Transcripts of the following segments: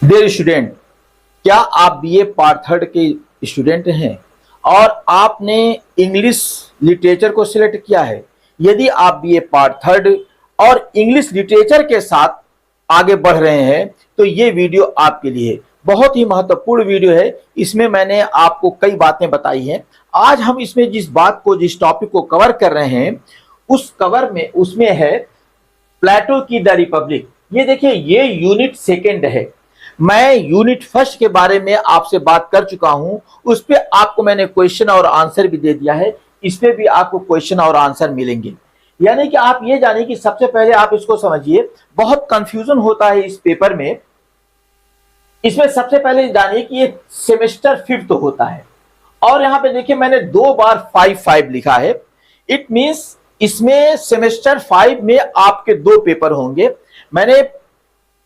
Dear student, क्या आप BA part third के स्टूडेंट हैं और आपने इंग्लिश लिटरेचर को सिलेक्ट किया है? यदि आप बीए पार्ट थर्ड और इंग्लिश लिटरेचर के साथ आगे बढ़ रहे हैं तो ये वीडियो आपके लिए बहुत ही महत्वपूर्ण वीडियो है। इसमें मैंने आपको कई बातें बताई हैं। आज हम इसमें जिस टॉपिक को कवर कर रहे हैं उसमें है प्लेटो की द रिपब्लिक। ये देखिए, ये यूनिट सेकेंड है। मैं यूनिट फर्स्ट के बारे में आपसे बात कर चुका हूं, उस पे आपको मैंने क्वेश्चन और आंसर भी दे दिया है। इस पे भी आपको क्वेश्चन और आंसर मिलेंगे। यानी कि आप ये जानिए कि सबसे पहले आप इसको समझिए, बहुत कंफ्यूजन होता है इस पेपर में। इसमें सबसे पहले जानिए कि ये सेमेस्टर फिफ्थ होता है और यहां पे देखिए मैंने 2 बार 5 लिखा है। इट मींस इसमें सेमेस्टर 5 में आपके 2 पेपर होंगे। मैंने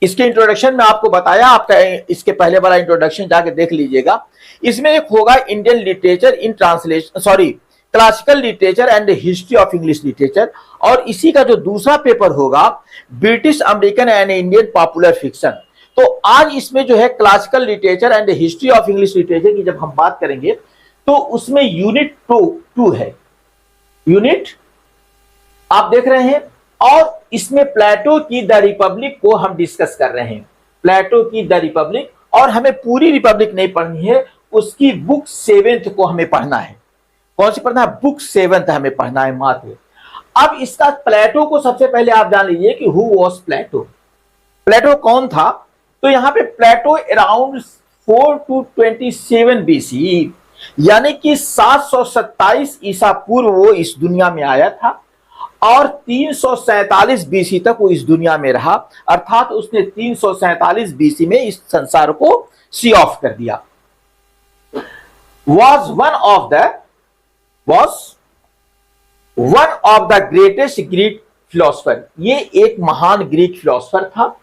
इसके इंट्रोडक्शन में आपको बताया, आपका इसके पहले वाला इंट्रोडक्शन जाके देख लीजिएगा। इसमें एक होगा Indian literature in translation classical literature and history of English literature, और इसी का जो दूसरा पेपर होगा British American and Indian popular fiction. तो आज इसमें जो है classical literature and history of English literature की जब हम बात करेंगे तो उसमें यूनिट 2 है। यूनिट आप देख रहे हैं, और इसमें प्लेटो की द रिपब्लिक को हम डिस्कस कर रहे हैं। प्लेटो की द रिपब्लिक, और हमें पूरी रिपब्लिक नहीं पढ़नी है, उसकी बुक 7th को हमें पढ़ना है। कौन सी पढ़ना है? बुक 7th हमें पढ़ना है मात्र। अब इसका प्लेटो को सबसे पहले आप जान लीजिए कि हु वॉज प्लेटो। प्लेटो कौन था? तो यहां पे प्लेटो अराउंड 427 BC, यानी कि 727 ईसा पूर्व वो इस दुनिया में आया था और 347 BC तक वो इस दुनिया में रहा। अर्थात उसने 347 BC में इस संसार को सी ऑफ कर दिया। was one of the greatest Greek philosopher, ये एक महान ग्रीक फिलोसफर था।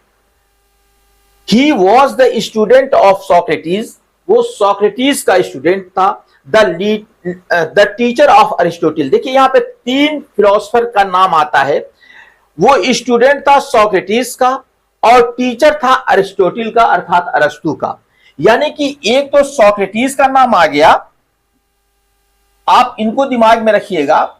He was the student of Socrates, वो सोक्रेटिस का स्टूडेंट था। द टीचर ऑफ अरिस्टोटल, देखिए यहां पे 3 फिलोसफर का नाम आता है। वो स्टूडेंट था सोक्रेटिस का और टीचर था अरिस्टोटल का, अर्थात अरस्तु का। यानी कि एक तो सोक्रेटिस का नाम आ गया, आप इनको दिमाग में रखिएगा।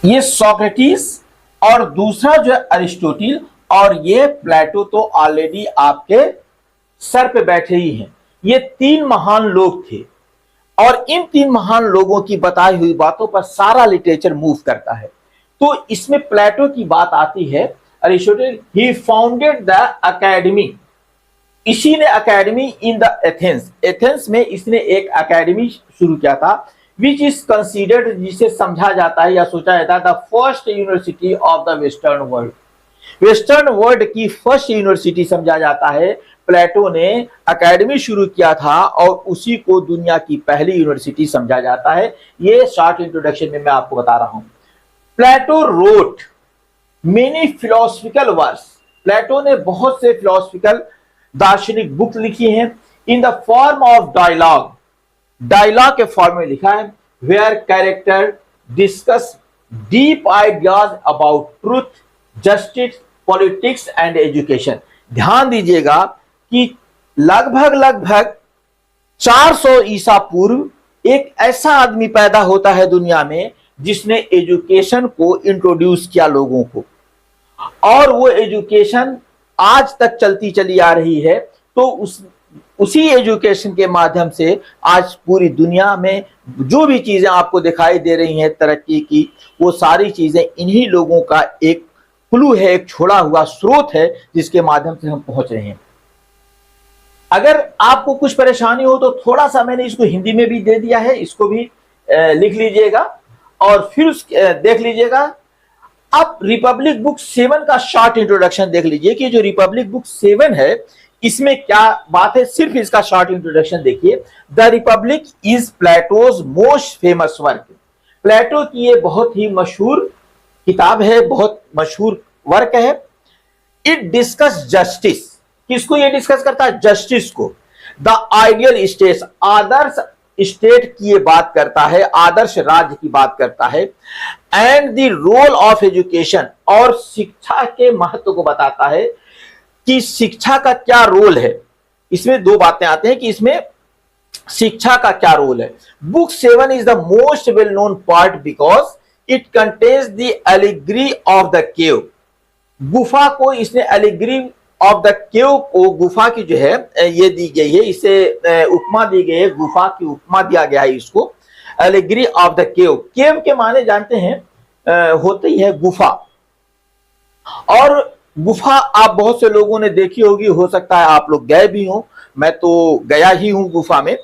ये सोक्रेटिस और दूसरा जो है अरिस्टोटल, और ये प्लेटो तो ऑलरेडी आपके सर पे बैठे ही हैं। ये 3 महान लोग थे और इन 3 महान लोगों की बताई हुई बातों पर सारा लिटरेचर मूव करता है। तो इसमें प्लेटो की बात आती है। Aristotle he founded the academy, इसी ने अकेडमी इन द एथेंस में इसने एक अकेडमी शुरू किया था, विच इज कंसीडर्ड, जिसे समझा जाता है या सोचा जाता है the first university of the western world. Western world की फर्स्ट यूनिवर्सिटी समझा जाता है। प्लेटो ने अकेडमी शुरू किया था और उसी को दुनिया की पहली यूनिवर्सिटी समझा जाता है। ये शॉर्ट इंट्रोडक्शन में मैं आपको बता रहा हूं। Plato wrote many philosophical works, Plato ने बहुत से फिलोसफिकल दार्शनिक बुक लिखी हैं in the form of dialogue, dialogue के फॉर्म में लिखा है। Where character discuss deep ideas about truth, justice, politics and education. ध्यान दीजिएगा कि लगभग 400 ईसा पूर्व एक ऐसा आदमी पैदा होता है दुनिया में जिसने एजुकेशन को इंट्रोड्यूस किया लोगों को, और वो एजुकेशन आज तक चलती चली आ रही है। तो उसी एजुकेशन के माध्यम से आज पूरी दुनिया में जो भी चीजें आपको दिखाई दे रही हैं तरक्की की, वो सारी चीजें इन्हीं लोगों का एक क्लू है, एक छोड़ा हुआ स्रोत है जिसके माध्यम से हम पहुंच रहे हैं। अगर आपको कुछ परेशानी हो तो थोड़ा सा मैंने इसको हिंदी में भी दे दिया है, इसको भी लिख लीजिएगा और फिर देख लीजिएगा। अब रिपब्लिक बुक 7 का शॉर्ट इंट्रोडक्शन देख लीजिए कि जो रिपब्लिक बुक 7 है इसमें क्या बात है। सिर्फ इसका शॉर्ट इंट्रोडक्शन देखिए। The Republic is Plato's most famous work, Plato की ये बहुत ही मशहूर किताब है, बहुत मशहूर वर्क है। इट डिस्कस जस्टिस, किसको ये डिस्कस करता है? जस्टिस को। The ideal state, Adarsh state की ये बात करता है, आदर्श राज्य की बात करता है। And the role of education, और शिक्षा के महत्व को बताता है कि शिक्षा का क्या रोल है। इसमें दो बातें आते हैं कि इसमें शिक्षा का क्या रोल है। Book 7 is the most well known part because it contains the allegory of the केव। गुफा को इसने एलिग्री ऑफ द केव को, गुफा की जो है ये दी गई है, इसे उपमा दी गई है, गुफा की उपमा दिया गया है इसको, एलिग्री ऑफ द केव। केव के माने जानते हैं होती है गुफा, और गुफा आप बहुत से लोगों ने देखी होगी, हो सकता है आप लोग गए भी हों, मैं तो गया ही हूं गुफा में।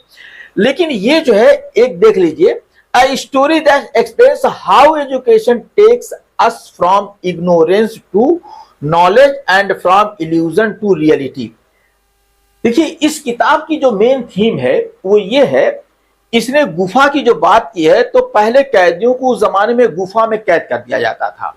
लेकिन ये जो है एक देख लीजिए, a story that explains how education takes us from ignorance to knowledge and from illusion to reality. देखिए इस किताब की जो मेन थीम है वो ये है, इसने गुफा की जो बात की है, तो पहले कैदियों को उस जमाने में गुफा में कैद कर दिया जाता था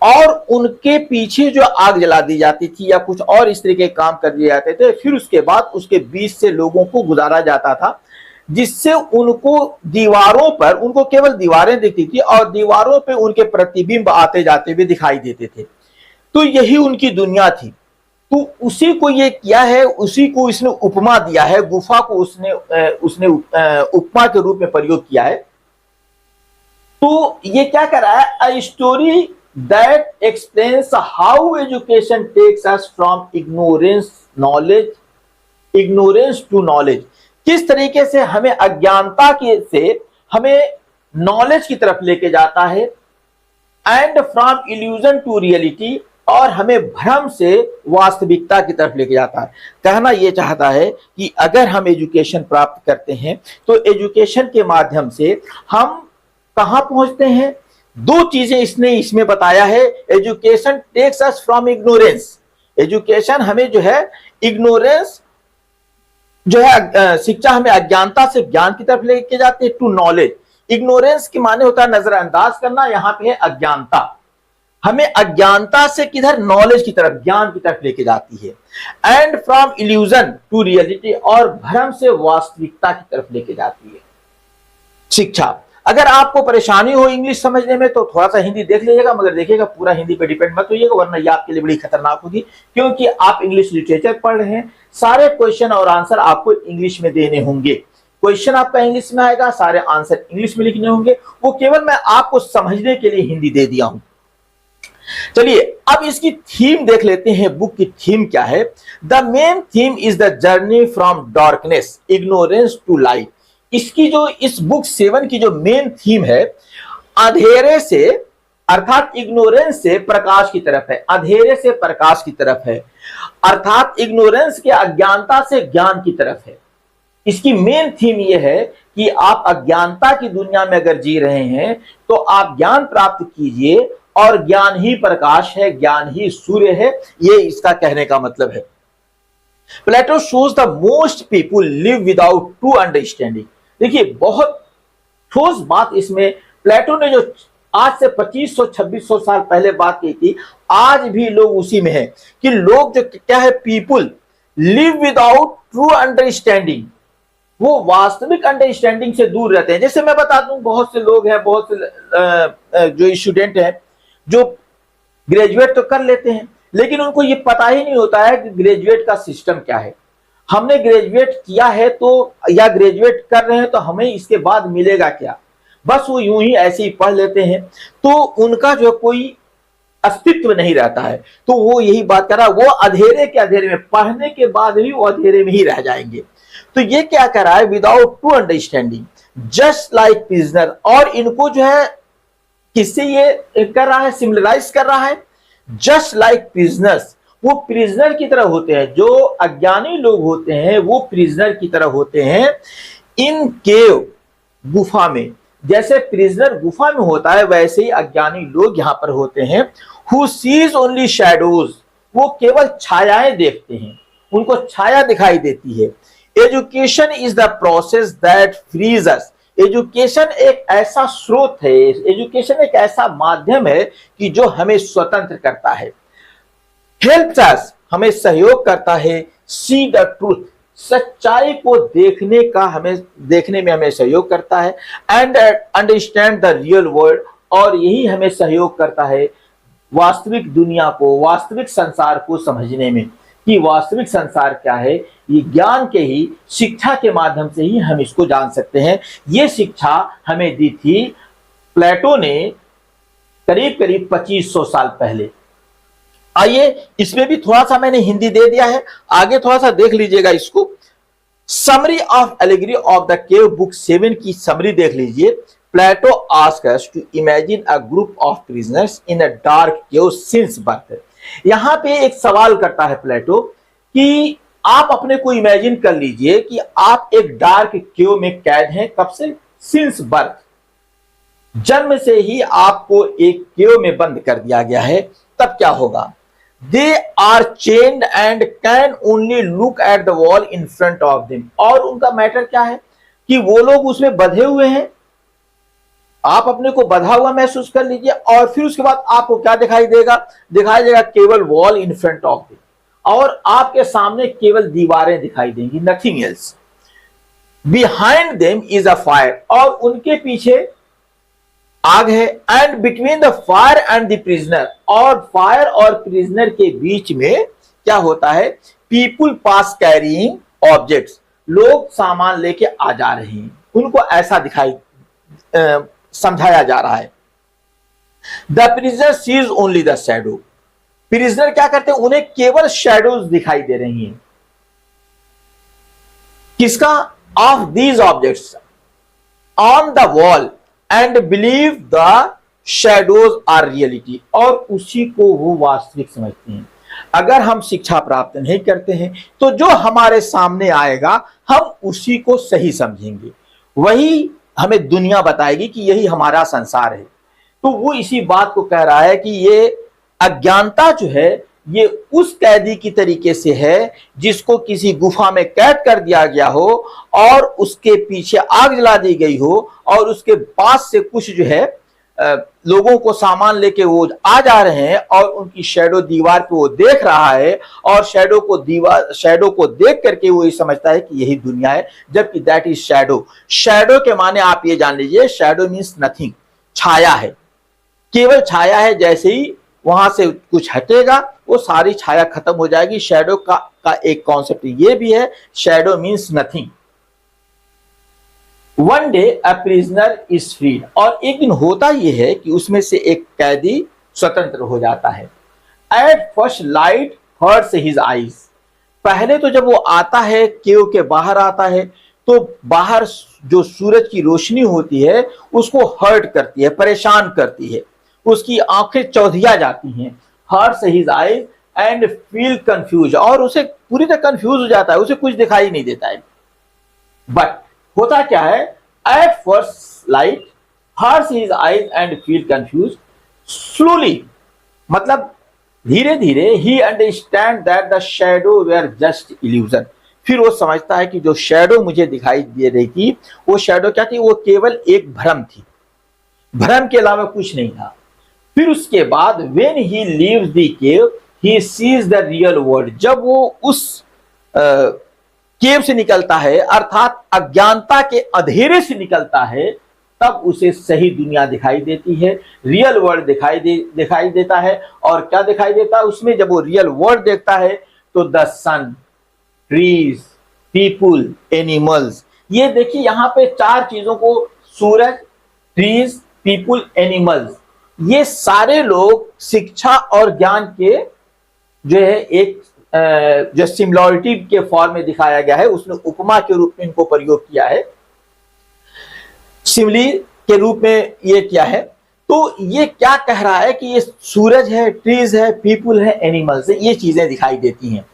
और उनके पीछे जो आग जला दी जाती थी या कुछ और इस तरह के काम कर दिए जाते थे। फिर उसके बाद उसके बीच से लोगों को गुजारा जाता था, जिससे उनको दीवारों पर, उनको केवल दीवारें दिखती थी और दीवारों पे उनके प्रतिबिंब आते जाते हुए दिखाई देते थे। तो यही उनकी दुनिया थी। तो उसी को ये किया है, उसी को इसने उपमा दिया है, गुफा को उसने उपमा के रूप में प्रयोग किया है। तो ये क्या कर रहा है, a story that explains how education takes us from ignorance to knowledge. किस तरीके से हमें अज्ञानता से हमें नॉलेज की तरफ लेके जाता है, and from illusion to reality, और हमें भ्रम से वास्तविकता की तरफ लेके जाता है। कहना यह चाहता है कि अगर हम एजुकेशन प्राप्त करते हैं तो एजुकेशन के माध्यम से हम कहां पहुंचते हैं। दो चीजें इसने इसमें बताया है। Education takes us from ignorance, education हमें जो है इग्नोरेंस जो है, शिक्षा हमें अज्ञानता से ज्ञान की तरफ लेके जाती है, टू नॉलेज। इग्नोरेंस के माने होता है नजरअंदाज करना, यहां पे है अज्ञानता। हमें अज्ञानता से किधर, नॉलेज की तरफ, ज्ञान की तरफ लेके जाती है। And from illusion to reality, और भ्रम से वास्तविकता की तरफ लेके जाती है शिक्षा। अगर आपको परेशानी हो इंग्लिश समझने में तो थोड़ा सा हिंदी देख लीजिएगा, मगर देखिएगा पूरा हिंदी पे डिपेंड मत होइएगा, वरना ये आपके लिए बड़ी खतरनाक होगी, क्योंकि आप इंग्लिश लिटरेचर पढ़ रहे हैं। सारे क्वेश्चन और आंसर आपको इंग्लिश में देने होंगे। क्वेश्चन आपका इंग्लिश में आएगा, सारे आंसर इंग्लिश में लिखने होंगे। वो केवल मैं आपको समझने के लिए हिंदी दे दिया हूं। चलिए अब इसकी थीम देख लेते हैं। बुक की थीम क्या है। The main theme is the journey from darkness ignorance to light. इसकी जो, इस बुक 7 की जो मेन थीम है, अंधेरे से अर्थात इग्नोरेंस से प्रकाश की तरफ है, अंधेरे से प्रकाश की तरफ है, अर्थात इग्नोरेंस के, अज्ञानता से ज्ञान की तरफ है। इसकी मेन थीम यह है कि आप अज्ञानता की दुनिया में अगर जी रहे हैं तो आप ज्ञान प्राप्त कीजिए, और ज्ञान ही प्रकाश है, ज्ञान ही सूर्य है। ये इसका कहने का मतलब है। Plato shows the most people live without true understanding. देखिए बहुत ठोस बात इसमें प्लेटो ने जो आज से 2500-2600 साल पहले बात की थी, आज भी लोग उसी में है कि लोग जो क्या है, people live without true understanding, वो वास्तविक अंडरस्टैंडिंग से दूर रहते हैं। जैसे मैं बता दूं, बहुत से लोग हैं, बहुत से जो स्टूडेंट हैं जो ग्रेजुएट तो कर लेते हैं, लेकिन उनको ये पता ही नहीं होता है कि ग्रेजुएट का सिस्टम क्या है। हमने ग्रेजुएट किया है तो, या ग्रेजुएट कर रहे हैं तो हमें इसके बाद मिलेगा क्या, बस वो यूं ही ऐसे ही पढ़ लेते हैं, तो उनका जो कोई अस्तित्व नहीं रहता है। तो वो यही बात कर रहा है, वो अंधेरे के अंधेरे में, पढ़ने के बाद भी वो अंधेरे में ही रह जाएंगे। तो ये क्या कर रहा है, without true understanding just like prisoner, और इनको जो है किससे ये कर रहा है, सिमिलराइज कर रहा है, जस्ट लाइक प्रिजनर्स, वो प्रिजनर की तरह होते हैं। जो अज्ञानी लोग होते हैं वो प्रिजनर की तरह होते हैं इन केव, गुफा में। जैसे प्रिजनर गुफा में होता है, वैसे ही अज्ञानी लोग यहां पर होते हैं। हु सीज ओनली शैडोज, वो केवल छायाएं देखते हैं, उनको छाया दिखाई देती है। Education is the process that frees us, education एक ऐसा स्रोत है, एजुकेशन एक ऐसा माध्यम है कि जो हमें स्वतंत्र करता है। हेल्प्स अस, हमें सहयोग करता है। सी द ट्रूथ, सच्चाई को देखने में हमें सहयोग करता है, and understand the real world, और यही हमें सहयोग करता है वास्तविक दुनिया को, वास्तविक संसार को समझने में कि वास्तविक संसार क्या है। ये ज्ञान के ही, शिक्षा के माध्यम से ही हम इसको जान सकते हैं। ये शिक्षा हमें दी थी प्लेटो ने करीब करीब 2500 साल पहले। आइए, इसमें भी थोड़ा सा मैंने हिंदी दे दिया है, आगे थोड़ा सा देख लीजिएगा इसको। Summary of allegory of the cave book 7 की समरी देख लीजिए। Plato ask us to imagine a group of prisoners in a dark cave since birth. यहां पे एक सवाल करता है प्लेटो कि आप अपने को इमेजिन कर लीजिए कि आप एक डार्क केव में कैद हैं। कब से? सिंस बर्थ, जन्म से ही आपको एक केव में बंद कर दिया गया है। तब क्या होगा? They are chained and can only look at the wall in front of them. और उनका मैटर क्या है कि वो लोग उसमें बंधे हुए हैं। आप अपने को बंधा हुआ महसूस कर लीजिए, और फिर उसके बाद आपको क्या दिखाई देगा? दिखाई देगा केवल wall in front of them, और आपके सामने केवल दीवारें दिखाई देंगी, nothing else. Behind them is a fire, और उनके पीछे आग है। And between the fire and the prisoner, और फायर और प्रिजनर के बीच में क्या होता है? पीपुल पास कैरिंग ऑब्जेक्ट्स, लोग सामान लेके आ जा रहे हैं। उनको ऐसा समझाया जा रहा है। The prisoner sees only the shadow, prisoner क्या करते हैं? उन्हें केवल शैडोज दिखाई दे रही हैं। किसका? Of these objects on the wall, and believe the shadows are reality, और उसी को वो वास्तविक समझते हैं। अगर हम शिक्षा प्राप्त नहीं करते हैं तो जो हमारे सामने आएगा हम उसी को सही समझेंगे, वही हमें दुनिया बताएगी कि यही हमारा संसार है। तो वो इसी बात को कह रहा है कि ये अज्ञानता जो है ये उस कैदी की तरीके से है जिसको किसी गुफा में कैद कर दिया गया हो और उसके पीछे आग जला दी गई हो, और उसके पास से कुछ जो है लोगों को सामान लेके वो आ जा रहे हैं, और उनकी शैडो दीवार पे वो देख रहा है, और शैडो को देख करके वो ये समझता है कि यही दुनिया है, जबकि दैट इज शैडो। शैडो के माने आप ये जान लीजिए, शैडो मीन्स नथिंग, छाया है, केवल छाया है। जैसे ही वहां से कुछ हटेगा वो सारी छाया खत्म हो जाएगी। शैडो का एक कॉन्सेप्ट ये भी है, shadow means nothing. One day a prisoner is freed, और एक दिन होता यह है कि उसमें से एक कैदी स्वतंत्र हो जाता है। At first light hurts his eyes, पहले तो जब वो आता है, केव के बाहर आता है, तो बाहर जो सूरज की रोशनी होती है उसको हर्ट करती है, परेशान करती है, उसकी आंखें चौधिया जाती हैं। Hurts his eyes and feel confuse, और उसे पूरी तरह कंफ्यूज हो जाता है, उसे कुछ दिखाई नहीं देता है। बट होता क्या है? At first light hurts his eyes and feel confuse, slowly, मतलब धीरे धीरे ही understand that the shadow were just illusion. फिर वो समझता है कि जो शैडो मुझे दिखाई दे रही थी वो शैडो क्या थी? वो केवल एक भ्रम थी, भ्रम के अलावा कुछ नहीं था। फिर उसके बाद when he leaves the cave he sees the real world, जब वो उस केव से निकलता है, अर्थात अज्ञानता के अंधेरे से निकलता है, तब उसे सही दुनिया दिखाई देती है, रियल वर्ल्ड दिखाई देता है। और क्या दिखाई देता है उसमें? जब वो रियल वर्ल्ड देखता है तो the sun, trees, people, animals. ये देखिए यहां पे चार चीजों को, सूरज, ट्रीज, पीपुल, एनिमल्स, ये सारे लोग शिक्षा और ज्ञान के जो है एक जो सिमिलरिटी के फॉर्म में दिखाया गया है, उसने उपमा के रूप में इनको प्रयोग किया है, सिमिली के रूप में ये किया है। तो ये क्या कह रहा है कि ये सूरज है, ट्रीज है, पीपुल है, एनिमल्स है, ये चीजें दिखाई देती हैं।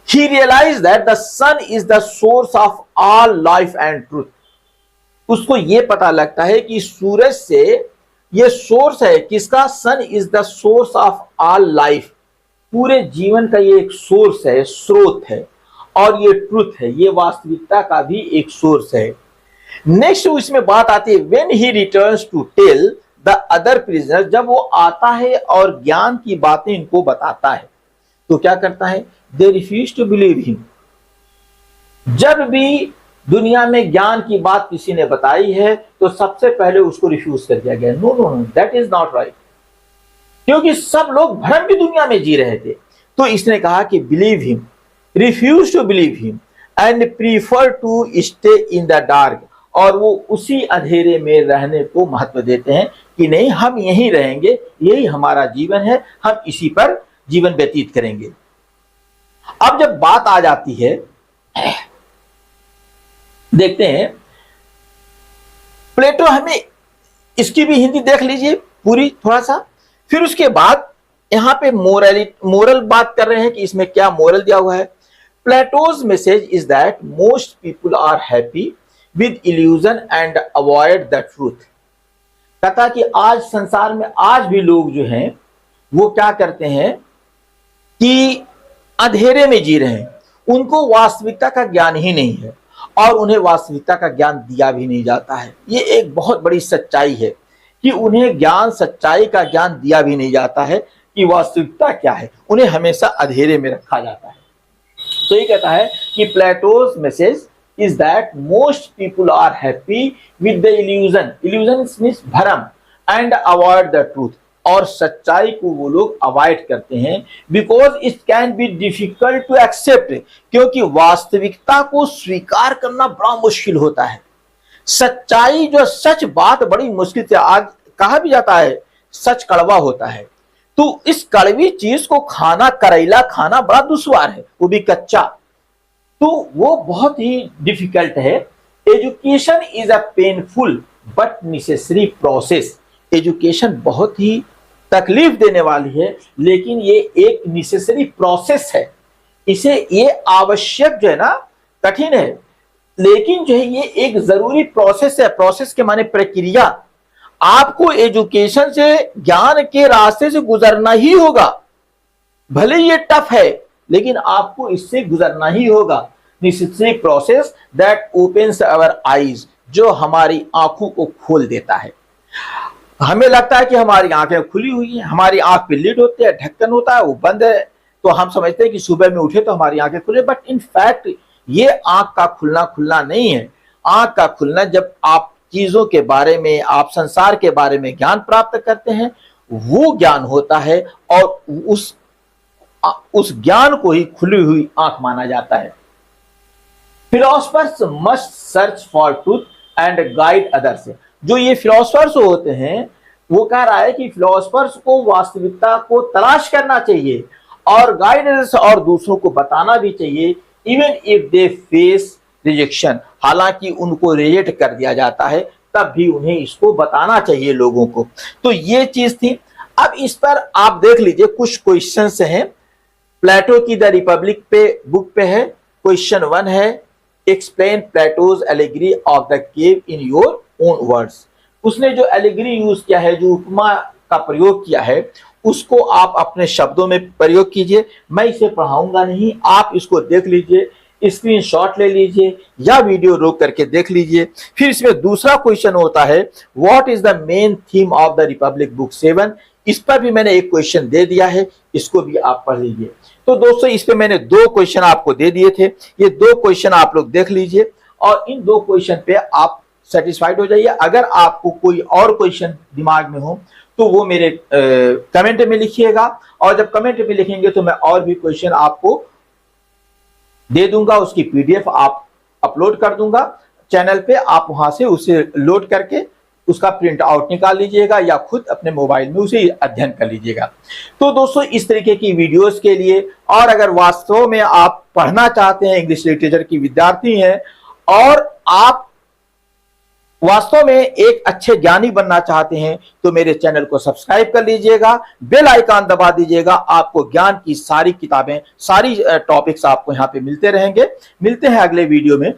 He realized that the sun is the source of all life and truth. उसको ये पता लगता है कि सूरज से ये सोर्स है, किसका? Sun is the source of all life, पूरे जीवन का ये एक सोर्स है, स्रोत है, और ये ट्रुथ है, ये वास्तविकता का भी एक सोर्स है। नेक्स्ट इसमें बात आती है when he returns to tell the other prisoner, जब वो आता है और ज्ञान की बातें इनको बताता है तो क्या करता है? They refuse to believe him, जब भी दुनिया में ज्ञान की बात किसी ने बताई है तो सबसे पहले उसको रिफ्यूज कर दिया गया, no no no, that is not right, क्योंकि सब लोग भ्रम की दुनिया में जी रहे थे। तो इसने कहा कि believe him, refuse to believe him and prefer to stay in the dark, और वो उसी अंधेरे में रहने को महत्व देते हैं कि नहीं, हम यहीं रहेंगे, यही हमारा जीवन है, हम इसी पर जीवन व्यतीत करेंगे। अब जब बात आ जाती है, देखते हैं प्लेटो, हमें इसकी भी हिंदी देख लीजिए पूरी थोड़ा सा, फिर उसके बाद यहां पे मोरल बात कर रहे हैं कि इसमें क्या मोरल दिया हुआ है। Plato's message is that most people are happy with illusion and avoid the truth. कहता कि आज संसार में आज भी लोग जो हैं वो क्या करते हैं कि अंधेरे में जी रहे हैं, उनको वास्तविकता का ज्ञान ही नहीं है और उन्हें वास्तविकता का ज्ञान दिया भी नहीं जाता है। ये एक बहुत बड़ी सच्चाई है कि उन्हें ज्ञान, सच्चाई का ज्ञान दिया भी नहीं जाता है कि वास्तविकता क्या है, उन्हें हमेशा अंधेरे में रखा जाता है। तो ये कहता है कि Plato's message is that most people are happy with the illusion, illusion means भ्रम, एंड अवॉइड द ट्रूथ, और सच्चाई को वो लोग अवॉइड करते हैं, because it can be difficult to accept, क्योंकि वास्तविकता को स्वीकार करना बड़ा मुश्किल होता है। सच्चाई जो सच बात बड़ी मुश्किल से, आज कहा भी जाता है सच कड़वा होता है, तो इस कड़वी चीज को खाना, करेला खाना बड़ा दुश्वार है, वो भी कच्चा, तो वो बहुत ही डिफिकल्ट है। Education is a painful but necessary process, education बहुत ही तकलीफ देने वाली है, लेकिन ये एक नेसेसरी प्रोसेस है, इसे ये आवश्यक जो है ना, कठिन है, लेकिन जो है ये एक जरूरी प्रोसेस है। प्रोसेस के माने प्रक्रिया, आपको एजुकेशन से, ज्ञान के रास्ते से गुजरना ही होगा, भले ये टफ है लेकिन आपको इससे गुजरना ही होगा। Necessary process that opens our eyes, जो हमारी आंखों को खोल देता है। हमें लगता है कि हमारी आंखें खुली हुई हैं, हमारी आंख पे लिड होती है, ढक्कन होता है, वो बंद है, तो हम समझते हैं कि सुबह में उठे तो हमारी आंखें खुले, बट इन फैक्ट ये आंख का खुलना नहीं है। आंख का खुलना जब आप चीजों के बारे में, आप संसार के बारे में ज्ञान प्राप्त करते हैं, वो ज्ञान होता है और उस ज्ञान को ही खुली हुई आंख माना जाता है। Philosophers must search for truth and guide others, जो ये फिलोसफर्स होते हैं वो कह रहा है कि फिलोसफर्स को वास्तविकता को तलाश करना चाहिए और गाइडेंस, और दूसरों को बताना भी चाहिए, even if they face rejection, हालांकि उनको रिजेक्ट कर दिया जाता है तब भी उन्हें इसको बताना चाहिए लोगों को। तो ये चीज थी। अब इस पर आप देख लीजिए, कुछ क्वेश्चंस हैं, प्लेटो की द रिपब्लिक पे बुक पे है। क्वेश्चन 1 है, explain Plato's allegory of the cave in your own words. उसने जो एलिगरी यूज किया है, जो उपमा का प्रयोग किया है, उसको आप अपने शब्दों में प्रयोग कीजिए। मैं इसे पढ़ाऊंगा नहीं, आप इसको देख लीजिए, स्क्रीनशॉट ले लीजिए या वीडियो रोक करके देख लीजिए। फिर इसमें दूसरा क्वेश्चन होता है, what is the main theme of the Republic book 7। इस पर भी मैंने एक क्वेश्चन दे दिया है, इसको भी आप पढ़ लीजिए। तो दोस्तों, इस पे मैंने 2 क्वेश्चन आपको दे दिए थे, ये 2 क्वेश्चन आप लोग देख लीजिए और इन 2 क्वेश्चन पे आप सेटिस्फाइड हो जाइए। अगर आपको कोई और क्वेश्चन दिमाग में हो तो वो मेरे कमेंट में लिखिएगा, और जब कमेंट में लिखेंगे तो मैं और भी क्वेश्चन आपको दे दूंगा, उसकी पीडीएफ आप अपलोड कर दूंगा चैनल पे, आप वहां से उसे लोड करके उसका प्रिंट आउट निकाल लीजिएगा या खुद अपने मोबाइल में उसे अध्ययन कर लीजिएगा। तो दोस्तों, इस तरीके की वीडियोस के लिए, और अगर वास्तव में आप पढ़ना चाहते हैं, इंग्लिश लिटरेचर की विद्यार्थी हैं और आप वास्तव में एक अच्छे ज्ञानी बनना चाहते हैं, तो मेरे चैनल को सब्सक्राइब कर लीजिएगा, बेल आइकन दबा दीजिएगा। आपको ज्ञान की सारी किताबें, सारी टॉपिक्स आपको यहाँ पे मिलते रहेंगे। मिलते हैं अगले वीडियो में।